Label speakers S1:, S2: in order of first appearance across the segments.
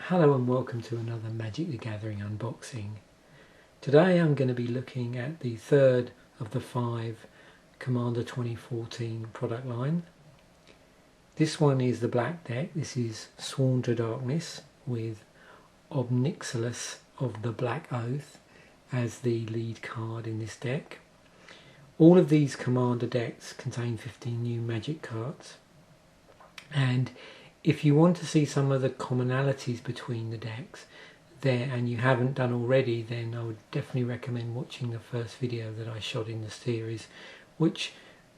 S1: Hello and welcome to another Magic the Gathering unboxing. Today I'm going to be looking at the third of the 5 Commander 2014 product line. This one is the black deck. This is Sworn to Darkness with Unintentional of the Black Oath as the lead card in this deck. All of these Commander decks contain 15 new Magic cards, and if you want to see some of the commonalities between the decks there and you haven't done already, then I would definitely recommend watching the first video that I shot in the series, which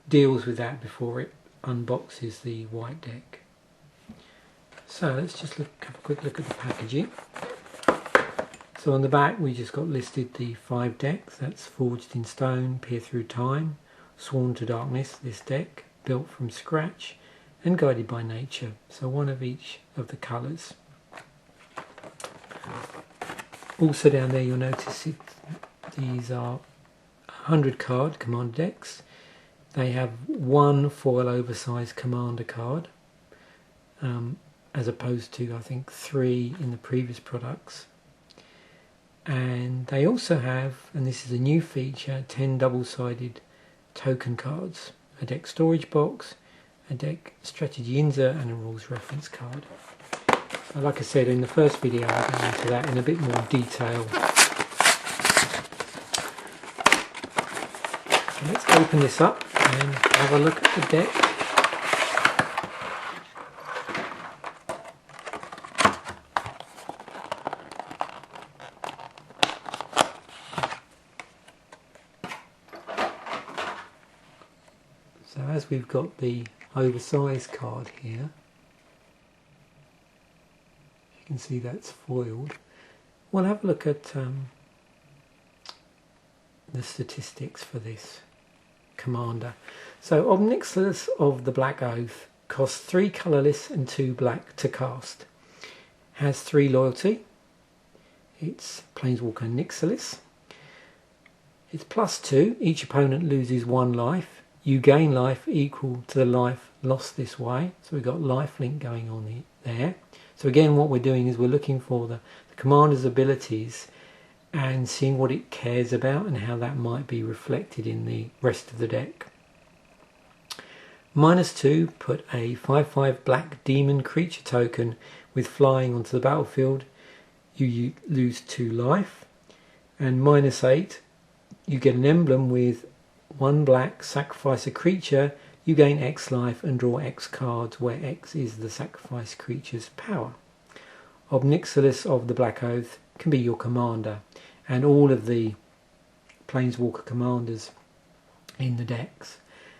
S1: deals with that before it unboxes the white deck. So let's just have a quick look at the packaging. So on the back we just got listed the 5 decks. That's Forged in Stone, Peer Through Time, Sworn to Darkness, this deck, built from scratch, and Guided by Nature, so one of each of the colours. Also down there you'll notice these are 100 card commander decks. They have one foil oversized commander card, as opposed to I think 3 in the previous products. And they also have, and this is a new feature, 10 double-sided token cards, a deck storage box, a deck strategy insert, and a rules reference card. So like I said in the first video, I'll go into that in a bit more detail. So let's open this up and have a look at the deck. So as we've got the oversized card here, you can see that's foiled. We'll have a look at the statistics for this commander. So Unintentional of the Black Oath costs 3 colourless and 2 black to cast. Has 3 loyalty. It's Planeswalker Nixilis. It's +2. Each opponent loses 1 life. You gain life equal to the life lost this way. So we've got lifelink going on there. So again, what we're doing is we're looking for the commander's abilities and seeing what it cares about and how that might be reflected in the rest of the deck. -2, put a 5/5 black demon creature token with flying onto the battlefield. You lose 2 life. And -8, you get an emblem with 1 black, sacrifice a creature, you gain X life and draw X cards, where X is the sacrifice creature's power. Unintentional of the Black Oath can be your commander, and all of the Planeswalker commanders in the decks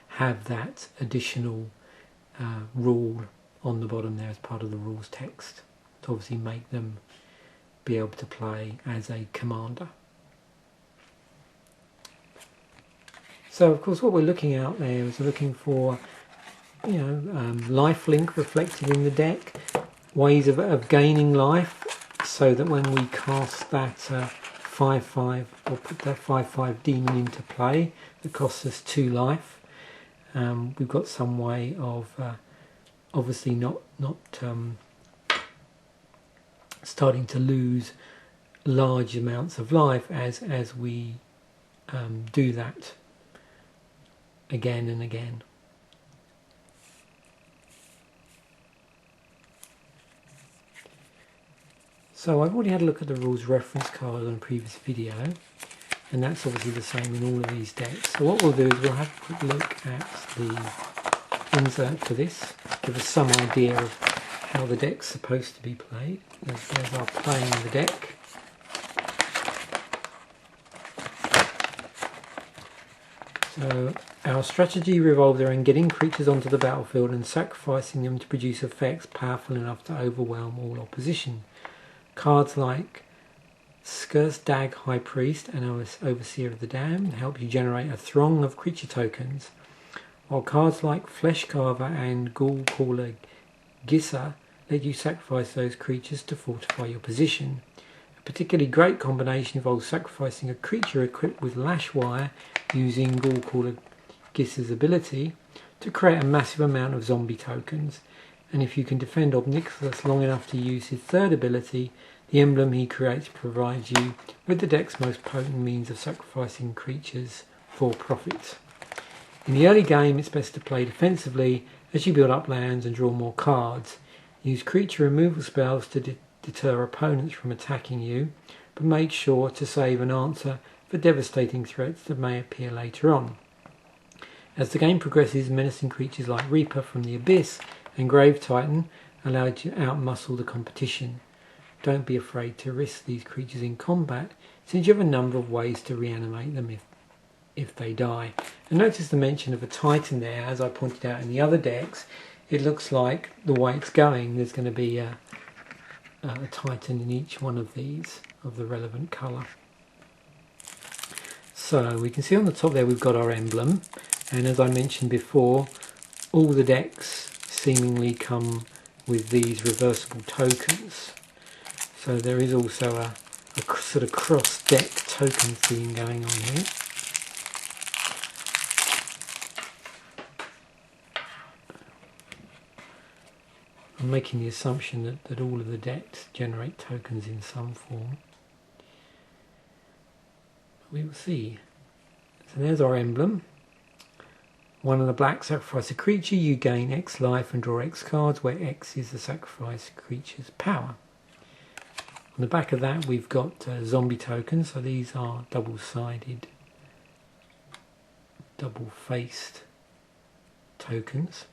S1: have that additional rule on the bottom there as part of the rules text to obviously make them be able to play as a commander. So of course what we're looking out there is we're looking for, lifelink reflected in the deck, ways of gaining life, so that when we cast that 5/5 or put that 5/5 demon into play that costs us 2 life, we've got some way of obviously not starting to lose large amounts of life as we do that again and again. So I've already had a look at the rules reference card on a previous video, and that's obviously the same in all of these decks. So what we'll do is we'll have a quick look at the insert for this, give us some idea of how the deck's supposed to be played. There's our playing the deck. So our strategy revolves around getting creatures onto the battlefield and sacrificing them to produce effects powerful enough to overwhelm all opposition. Cards like Skursdag High Priest and Overseer of the Damned help you generate a throng of creature tokens, while cards like Flesh Carver and Ghoul Caller Gissa let you sacrifice those creatures to fortify your position. A particularly great combination involves sacrificing a creature equipped with Lash Wire using Ghoul Caller Gissa's ability to create a massive amount of zombie tokens, and if you can defend Obnixilis long enough to use his third ability, the emblem he creates provides you with the deck's most potent means of sacrificing creatures for profit. In the early game, it's best to play defensively as you build up lands and draw more cards. Use creature removal spells to deter opponents from attacking you, but make sure to save an answer for devastating threats that may appear later on. As the game progresses, menacing creatures like Reaper from the Abyss and Grave Titan allow you to outmuscle the competition. Don't be afraid to risk these creatures in combat, since you have a number of ways to reanimate them if they die. And notice the mention of a Titan there. As I pointed out in the other decks, it looks like the way it's going, there's going to be a Titan in each one of these of the relevant colour. So we can see on the top there we've got our emblem, and as I mentioned before, all the decks seemingly come with these reversible tokens. So there is also a sort of cross-deck token theme going on here. I'm making the assumption that all of the decks generate tokens in some form. We will see. So there's our emblem. One of the black, sacrifice a creature, you gain X life and draw X cards, where X is the sacrifice creature's power. On the back of that we've got zombie tokens, so these are double-sided, double-faced tokens.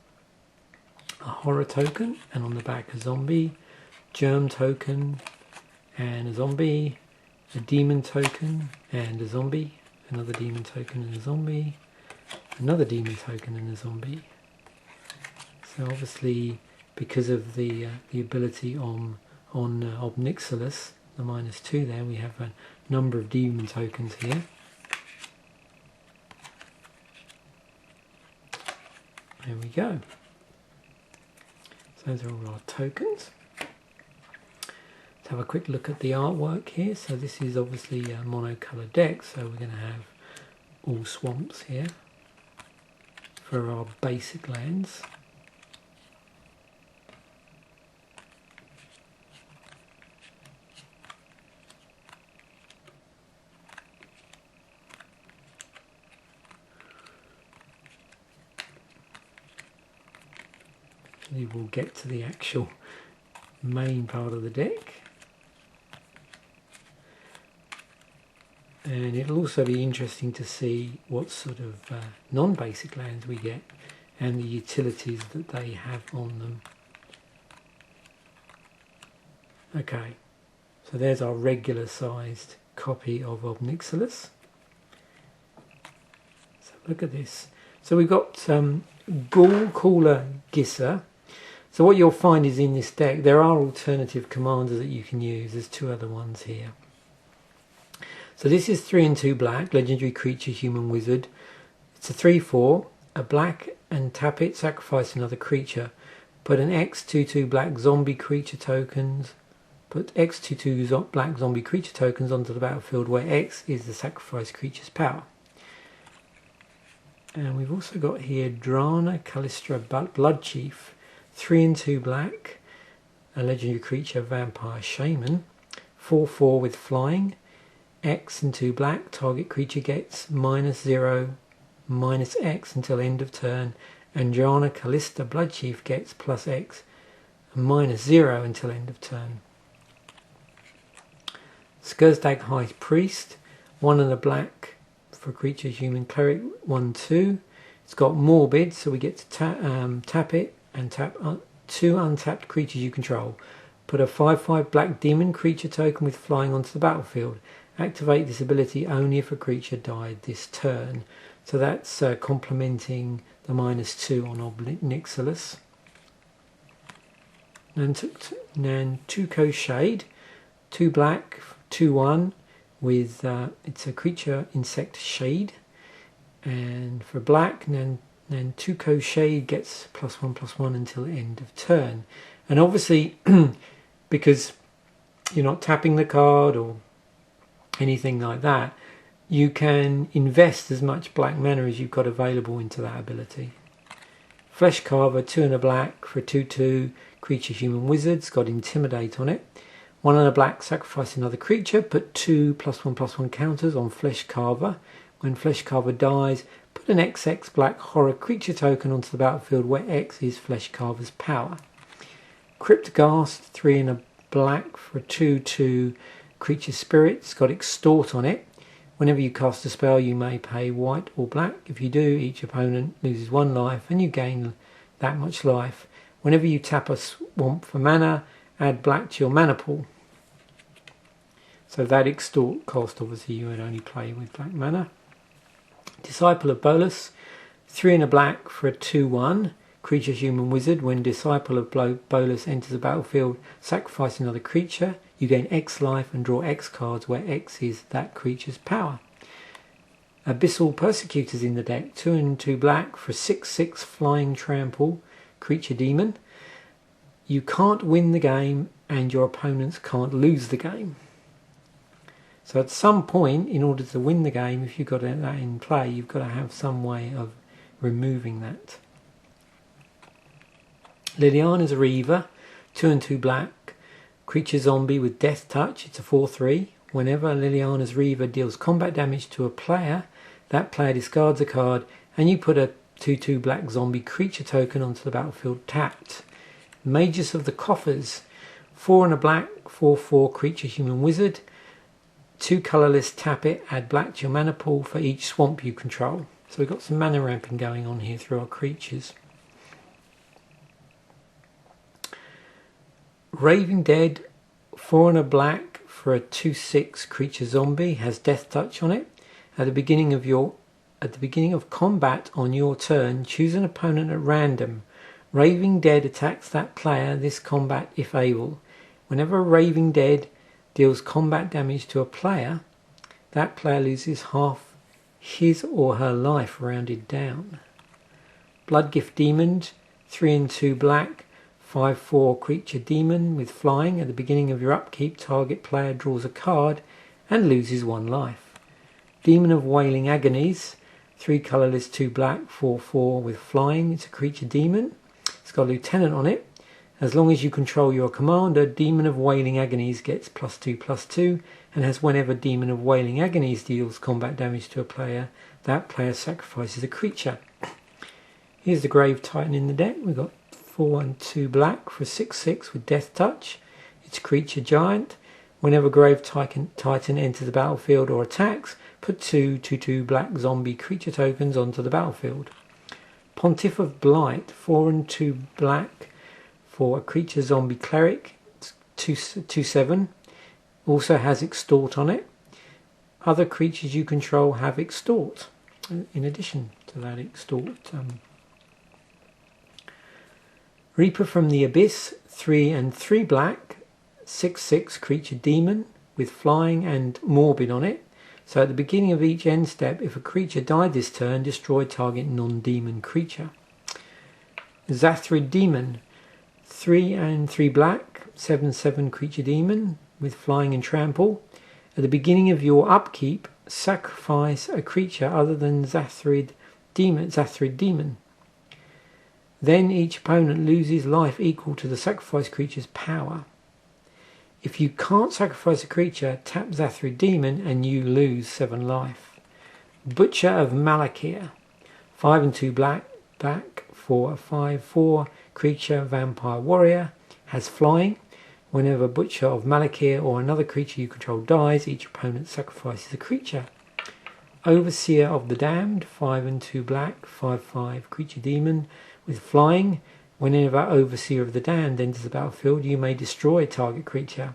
S1: A horror token, and on the back a zombie, germ token, and a zombie, a demon token, and a zombie, another demon token and a zombie, another demon token and a zombie. So obviously, because of the ability on Obnixilis, the -2 there, we have a number of demon tokens here. There we go. So those are all our tokens. Let's have a quick look at the artwork here. So this is obviously a monocolour deck, so we're going to have all swamps here for our basic lands. We will get to the actual main part of the deck. And it'll also be interesting to see what sort of non-basic lands we get and the utilities that they have on them. Okay, so there's our regular sized copy of Obnixilis. So look at this. So we've got Ghoul Caller Gisser. So what you'll find is in this deck there are alternative commanders that you can use. There's two other ones here. So this is 3 and 2 black, legendary creature, human wizard. It's a 3/4, a black, and tap it, sacrifice another creature. Put an X/2/2 black zombie creature tokens. Put X/2/2 black zombie creature tokens onto the battlefield, where X is the sacrifice creature's power. And we've also got here Drana Callistra Bloodchief, 3 and 2 black, a legendary creature, vampire shaman, 4/4 with flying. X and 2 black, target creature gets -0, -X until end of turn, and Drana Callista Bloodchief gets +X and -0 until end of turn. Skurzdag High Priest, 1 and a black for creature, human cleric, 1/2. It's got Morbid, so we get to tap it and tap 2 untapped creatures you control. Put a 5/5 black demon creature token with flying onto the battlefield. Activate this ability only if a creature died this turn. So that's complementing the -2 on Obnixilis. Nantuko Shade, 2 black, 2/1 with it's a creature insect shade, and for black Nantuko Shade gets +1/+1 until end of turn. And obviously because you're not tapping the card or anything like that, you can invest as much black mana as you've got available into that ability. Flesh Carver, 2 and a black for a 2/2 creature human wizard. It's got Intimidate on it. 1 and a black, sacrifice another creature. Put 2 +1/+1 counters on Flesh Carver. When Flesh Carver dies, put an XX black horror creature token onto the battlefield where X is Flesh Carver's power. Cryptghast, 3 and a black for a 2/2 creature spirit. It's got Extort on it. Whenever you cast a spell, you may pay white or black. If you do, each opponent loses 1 life and you gain that much life. Whenever you tap a swamp for mana, add black to your mana pool. So that Extort cost, obviously you would only play with black mana. Disciple of Bolas, 3 and a black for a 2/1 creature human wizard. When Disciple of Bolas enters the battlefield, sacrifice another creature. You gain X life and draw X cards where X is that creature's power. Abyssal Persecutors in the deck, 2 and 2 black for 6/6 flying trample creature demon. You can't win the game and your opponents can't lose the game. So at some point, in order to win the game, if you've got that in play, you've got to have some way of removing that. Liliana's Reaver, 2 and 2 black, creature zombie with death touch. It's a 4/3. Whenever Liliana's Reaver deals combat damage to a player, that player discards a card and you put a 2/2 black zombie creature token onto the battlefield tapped. Mages of the Coffers, 4 and a black, 4/4 creature human wizard. 2 colourless, tap it, add black to your mana pool for each swamp you control. So we've got some mana ramping going on here through our creatures. Raving Dead, 4 and a black for a 2/6 creature zombie, has death touch on it. At the beginning of combat on your turn, choose an opponent at random. Raving Dead attacks that player this combat if able. Whenever Raving Dead deals combat damage to a player, that player loses half his or her life rounded down. Bloodgift Demon, 3 and 2 black, 5/4 creature demon with flying. At the beginning of your upkeep, target player draws a card and loses 1 life. Demon of Wailing Agonies, 3 colourless, 2 black, 4/4 with flying. It's a creature demon. It's got a lieutenant on it. As long as you control your commander, Demon of Wailing Agonies gets +2/+2 and has whenever Demon of Wailing Agonies deals combat damage to a player, that player sacrifices a creature. Here's the Grave Titan in the deck. We've got 4 and 2 black for 6/6 with death touch. It's creature giant. Whenever Grave Titan enters the battlefield or attacks, put 2/2 black zombie creature tokens onto the battlefield. Pontiff of Blight, 4 and 2 black for a creature zombie cleric. It's 2/7. Also has Extort on it. Other creatures you control have Extort in addition to that Extort. Reaper from the Abyss, 3 and 3 black, 6/6 creature demon with flying and morbid on it. So at the beginning of each end step, if a creature died this turn, destroy target non-demon creature. Zathrid Demon, 3 and 3 black, 7/7 creature demon with flying and trample. At the beginning of your upkeep, sacrifice a creature other than Zathrid Demon. Then each opponent loses life equal to the sacrificed creature's power. If you can't sacrifice a creature, tap Zathrid Demon and you lose 7 life. Butcher of Malakir, 5 and 2 black for a 5/4 creature vampire warrior, has flying. Whenever Butcher of Malakir or another creature you control dies, each opponent sacrifices a creature. Overseer of the Damned, 5 and 2 black, 5/5 creature demon with flying. Whenever Overseer of the Damned enters the battlefield, you may destroy a target creature.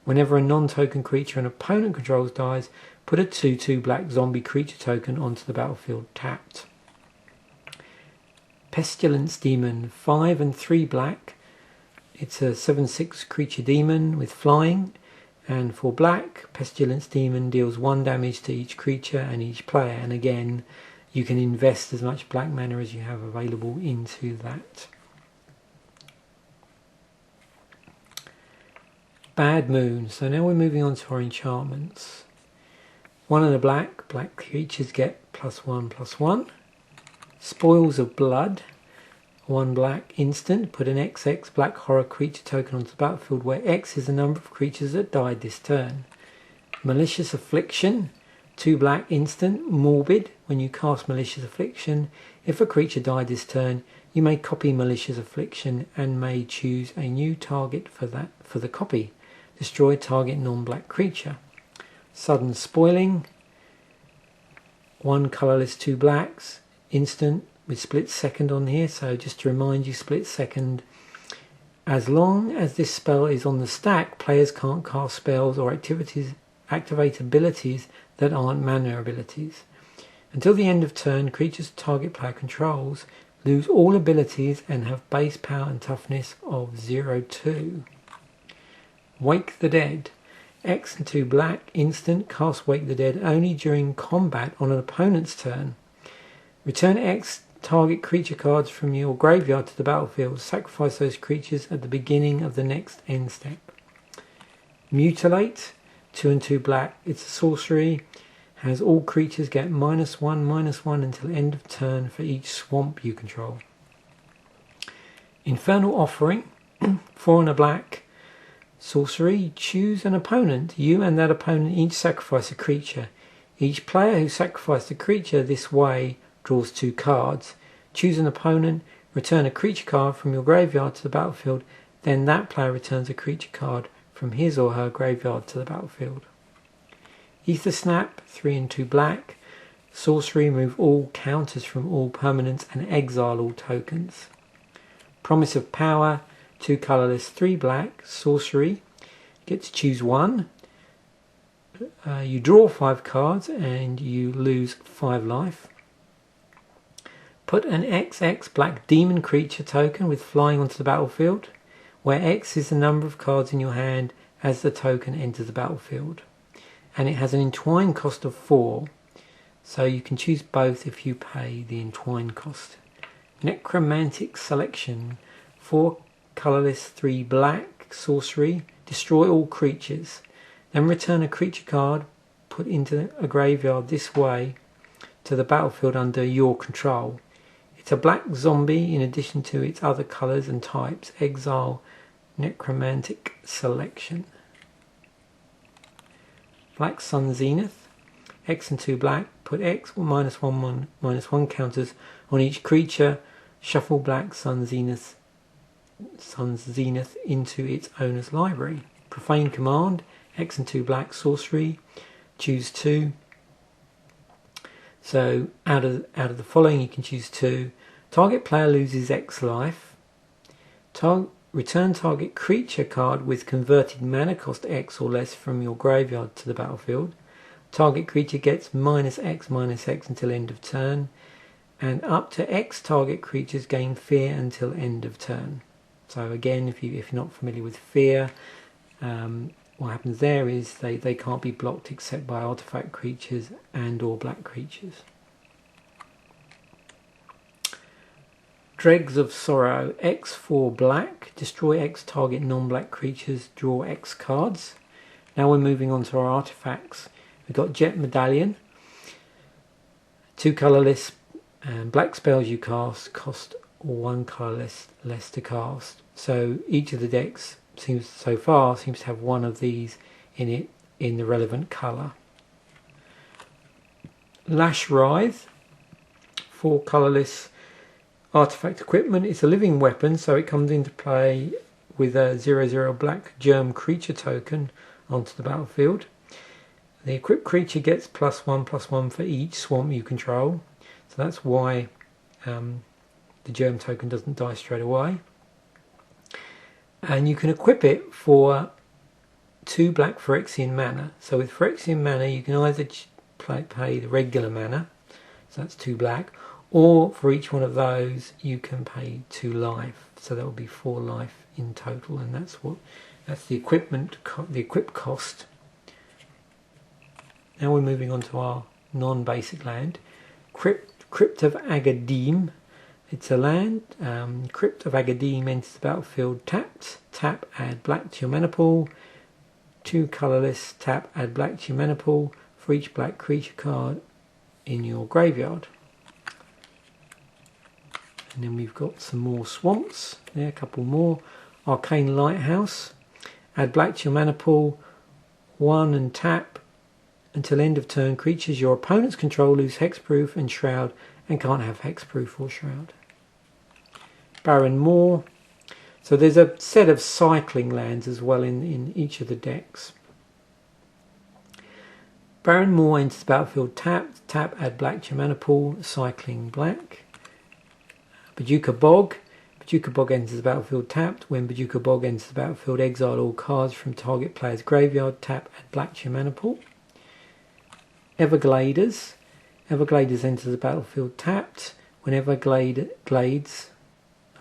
S1: Whenever a non-token creature an opponent controls dies, put a 2/2 black zombie creature token onto the battlefield tapped. Pestilence Demon, 5 and 3 black. It's a 7/6 creature demon with flying. And for black, Pestilence Demon deals 1 damage to each creature and each player. And again, you can invest as much black mana as you have available into that. Bad Moon. So now we're moving on to our enchantments. 1 and a black. Black creatures get +1/+1. Spoils of Blood. 1 black instant, put an XX black horror creature token onto the battlefield where X is the number of creatures that died this turn. Malicious Affliction, 2 black instant, morbid. When you cast Malicious Affliction, if a creature died this turn, you may copy Malicious Affliction and may choose a new target for the copy. Destroy target non-black creature. Sudden Spoiling, 1 colourless, 2 blacks, instant with split second on here. So just to remind you, split second. As long as this spell is on the stack, players can't cast spells or activate abilities that aren't mana abilities. Until the end of turn, creatures target player controls lose all abilities and have base power and toughness of 0-2. Wake the Dead. X and 2 black, instant, cast Wake the Dead only during combat on an opponent's turn. Return X target creature cards from your graveyard to the battlefield. Sacrifice those creatures at the beginning of the next end step. Mutilate, 2 and 2 black, it's a sorcery. Has all creatures get -1/-1 until end of turn for each swamp you control. Infernal Offering, 4 and a black, sorcery. Choose an opponent. You and that opponent each sacrifice a creature. Each player who sacrificed a creature this way draws 2 cards. Choose an opponent, return a creature card from your graveyard to the battlefield, then that player returns a creature card from his or her graveyard to the battlefield. Ether Snap, 3 and 2 black, sorcery. Remove all counters from all permanents and exile all tokens. Promise of Power, 2 colourless, 3 black, sorcery. Get to choose 1. You draw 5 cards and you lose 5 life. Put an XX black demon creature token with flying onto the battlefield, where X is the number of cards in your hand as the token enters the battlefield. And it has an entwine cost of 4, so you can choose both if you pay the entwine cost. Necromantic Selection, 4 colourless, 3 black, sorcery. Destroy all creatures. Then return a creature card put into a graveyard this way to the battlefield under your control. It's a black zombie in addition to its other colours and types. Exile Necromantic Selection. Black Sun Zenith, X and 2 black, put X or -1/-1 counters on each creature. Shuffle Black Sun's Zenith into its owner's library. Profane Command, X and 2 black, sorcery. Choose 2. So out of the following you can choose 2. Target player loses X life. Return target creature card with converted mana cost X or less from your graveyard to the battlefield. Target creature gets -X/-X until end of turn. And up to X target creatures gain fear until end of turn. So again, if you're not familiar with fear, what happens there is they can't be blocked except by artifact creatures and or black creatures. Dregs of Sorrow, X 4 black, destroy X target non-black creatures, draw X cards. Now we're moving on to our artifacts. We've got Jet Medallion, 2 colourless, and black spells you cast cost 1 colour less to cast. So each of the decks seems to have one of these in it in the relevant colour. Lash Writhe, 4 colourless artifact equipment. It's a living weapon, so it comes into play with a 0/0 black germ creature token onto the battlefield. The equipped creature gets +1/+1 for each swamp you control, so that's why the germ token doesn't die straight away. And you can equip it for 2 black Phyrexian mana. So with Phyrexian mana you can either pay the regular mana, so that's 2 black, or for each one of those you can pay 2 life, so that will be 4 life in total, and that's the equip cost. Now we're moving on to our non-basic land. Crypt of Agadeem. It's a land. Crypt of Agadeem enters the battlefield tapped. Tap, add black to your mana pool. 2 colourless, tap, add black to your mana pool for each black creature card in your graveyard. And then we've got some more swamps. There, a couple more. Arcane Lighthouse. Add black to your mana pool. 1 and tap. Until end of turn, creatures your opponents control lose hexproof and shroud and can't have hexproof or shroud. Barren Moor. So there's a set of cycling lands as well in each of the decks. Barren Moor enters the battlefield tapped. Tap, add black to your mana pool. Cycling black. Bajuka Bog. Bajuka Bog enters the battlefield tapped. When Bajuka Bog enters the battlefield, exile all cards from target player's graveyard. Tap, add black to your mana pool. Evergladers. Evergladers enters the battlefield tapped. When Everglades,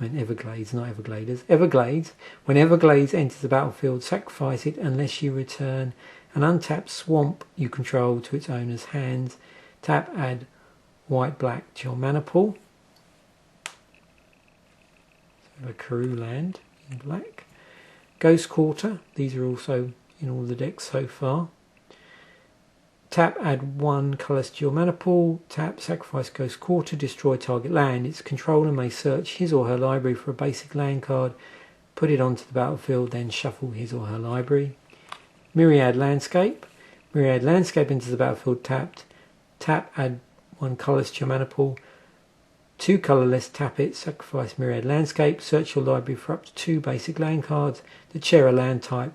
S1: not Evergladers. Everglades. When Everglades enters the battlefield, sacrifice it unless you return an untapped swamp you control to its owner's hands. Tap, add white-black to your mana pool. A Karoo land in black. Ghost Quarter. These are also in all the decks so far. Tap, add 1 colours to your mana pool. Tap, sacrifice Ghost Quarter, destroy target land. Its controller may search his or her library for a basic land card, put it onto the battlefield, then shuffle his or her library. Myriad Landscape. Myriad Landscape enters the battlefield tapped. Tap, add 1 colours to your mana pool. 2 colourless, tap it, sacrifice Myriad Landscape, search your library for up to 2 basic land cards that share a land type.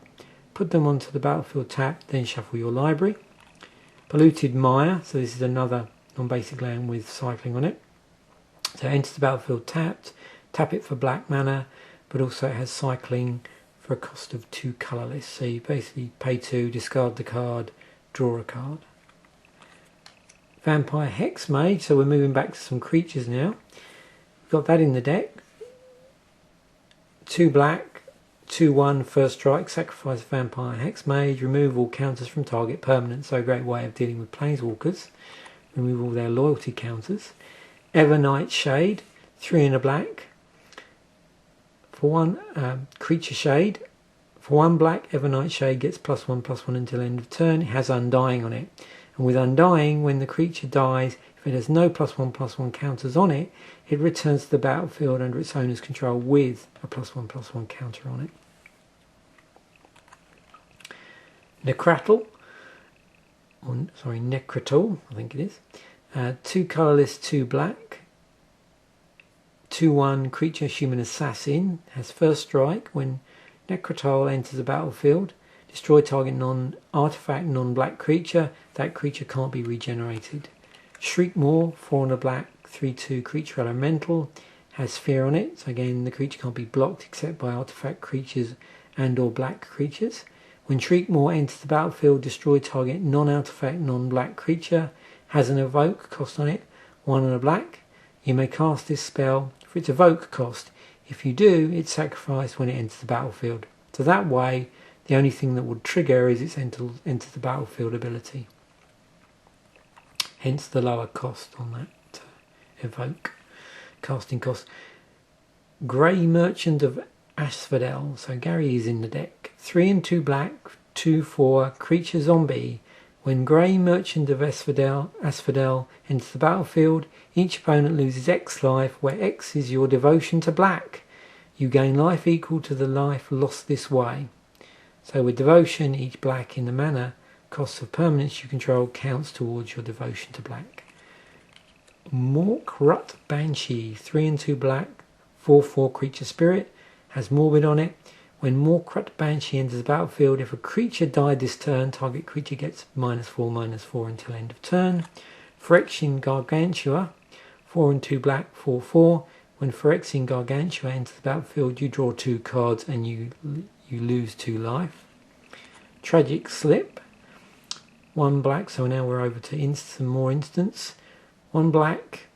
S1: Put them onto the battlefield tapped, then shuffle your library. Polluted Mire, so this is another non-basic land with cycling on it. So it enters the battlefield tapped, tap it for black mana, but also it has cycling for a cost of 2 colourless. So you basically pay 2, discard the card, draw a card. Vampire Hexmage, so we're moving back to some creatures now. We've got that in the deck. 2 black, 2/1, first strike, sacrifice Vampire Hexmage, remove all counters from target permanent. So a great way of dealing with planeswalkers. Remove all their loyalty counters. Evernight Shade, 3 and a black. For 1 creature shade. For 1 black, Evernight Shade gets +1/+1 until end of turn. It has Undying on it. And with Undying, when the creature dies, if it has no +1/+1 counters on it, it returns to the battlefield under its owner's control with a +1/+1 counter on it. Necratl, Necratl, I think it is. 2 colourless, 2 black. 2/1 creature human assassin, has first strike. When Necratl enters the battlefield, destroy target non-artifact, non-black creature. That creature can't be regenerated. Shriekmaw, 4 and a black, 3/2 creature elemental, has fear on it. So again, the creature can't be blocked except by artifact creatures and or black creatures. When Shriekmaw enters the battlefield, destroy target non-artifact, non-black creature, has an evoke cost on it, 1 and a black. You may cast this spell for its evoke cost. If you do, it's sacrificed when it enters the battlefield. So that way, the only thing that would trigger is its enter the battlefield ability. Hence the lower cost on that evoke casting cost. Grey Merchant of Asphodel. So Gary is in the deck. 3 and 2 black, 2/4 creature zombie. When Grey Merchant of Asphodel enters the battlefield, each opponent loses X life, where X is your devotion to black. You gain life equal to the life lost this way. So with devotion, each black in the mana cost of permanents you control counts towards your devotion to black. Morkrut Banshee, 3 and 2 black, 4/4 creature spirit, has Morbid on it. When Morkrut Banshee enters the battlefield, if a creature died this turn, target creature gets -4/-4 until end of turn. Phyrexian Gargantua, 4 and 2 black, 4/4. When Phyrexian Gargantua enters the battlefield, you draw 2 cards and you lose 2 life. Tragic Slip, 1 black, so now we're over to some more instants. 1 black,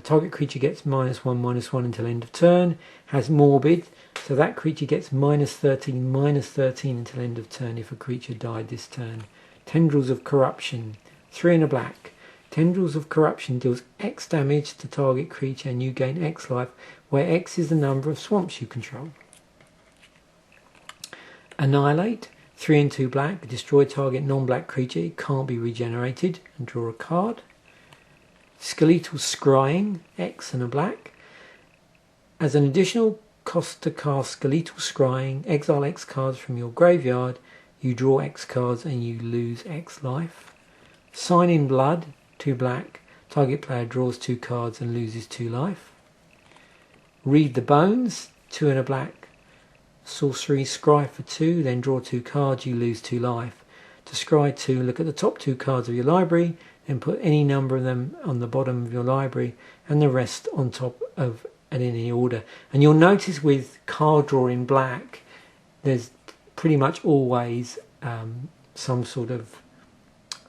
S1: target creature gets -1/-1 until end of turn, has Morbid, so that creature gets -13/-13 until end of turn if a creature died this turn. Tendrils of Corruption, 3 and a black. Tendrils of Corruption deals X damage to target creature and you gain X life, where X is the number of swamps you control. Annihilate, 3 and 2 black, destroy target non-black creature, it can't be regenerated, and draw a card. Skeletal Scrying, X and a black. As an additional cost to cast Skeletal Scrying, exile X cards from your graveyard, you draw X cards and you lose X life. Sign in Blood, 2 black, target player draws 2 cards and loses 2 life. Read the Bones, 2 and a black, sorcery, scry for 2, then draw 2 cards, you lose 2 life. To scry 2, look at the top 2 cards of your library, then put any number of them on the bottom of your library and the rest on top of and in any order. And you'll notice with card draw in black, there's pretty much always some sort of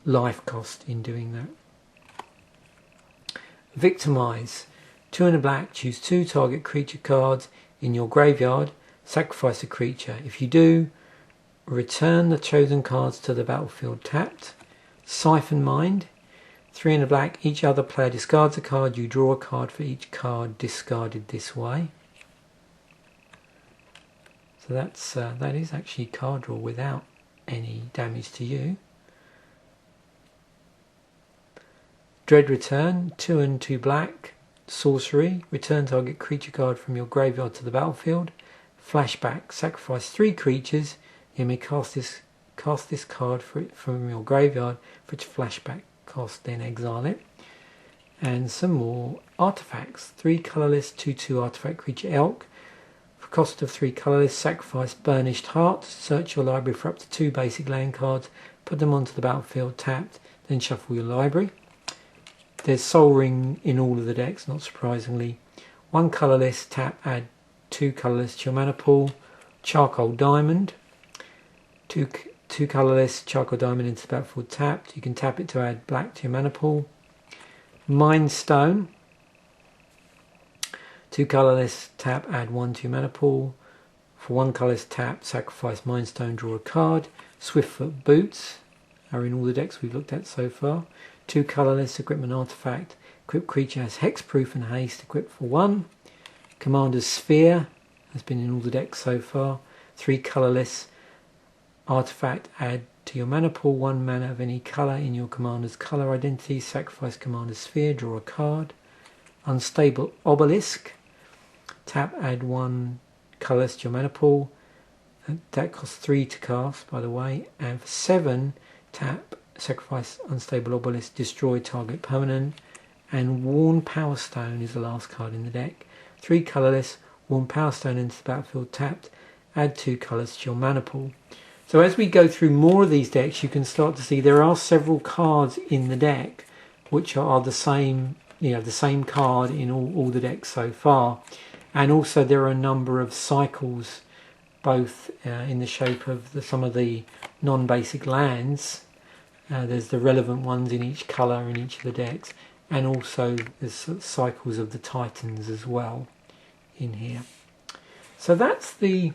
S1: life cost in doing that. Victimize. 2 and a black, choose 2 target creature cards in your graveyard, sacrifice a creature. If you do, return the chosen cards to the battlefield tapped. Siphon Mind. 3 and a black, each other player discards a card, you draw a card for each card discarded this way. So that is actually card draw without any damage to you. Dread Return, 2 and 2 black, sorcery, return target creature card from your graveyard to the battlefield. Flashback, sacrifice 3 creatures, you may cast this card from your graveyard for its flashback cost, then exile it. And some more artifacts, 3 colourless 2/2 artifact creature elk. For cost of 3 colourless, sacrifice Burnished Heart, search your library for up to 2 basic land cards, put them onto the battlefield tapped, then shuffle your library. There's Soul Ring in all of the decks, not surprisingly. 1 colourless, tap, add 2 colourless to your mana pool. Charcoal Diamond, 2 colourless, Charcoal Diamond into the battlefield tapped. You can tap it to add black to your mana pool. Mind Stone, 2 colourless, tap, add 1 to your mana pool. For 1 colourless tap, sacrifice Mind Stone, draw a card. Swiftfoot Boots are in all the decks we've looked at so far. 2 colourless, equipment artifact. Equipped creature has hexproof and haste, equipped for 1. Commander's Sphere has been in all the decks so far. 3 colourless, artifact, add to your mana pool 1 mana of any colour in your commander's colour identity. Sacrifice Commander's Sphere, draw a card. Unstable Obelisk, tap, add 1 colourless to your mana pool. That costs 3 to cast, by the way. And for 7, tap, sacrifice Unstable Obelisk, destroy target permanent. And Worn Power Stone is the last card in the deck. 3 colourless, Worn Power Stone into the battlefield tapped, add 2 colours to your mana pool. So as we go through more of these decks, you can start to see there are several cards in the deck which are the same, the same card in all the decks so far. And also there are a number of cycles, both in the shape of some of the non-basic lands. There's the relevant ones in each colour in each of the decks, and also there's cycles of the Titans as well in here. So that's the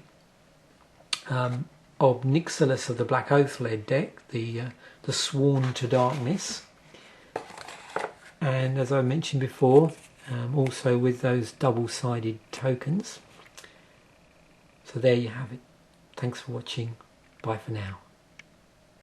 S1: of Nixilis of the Black Oath led deck, the Sworn to Darkness, and as I mentioned before, also with those double-sided tokens. So there you have it. Thanks for watching. Bye for now.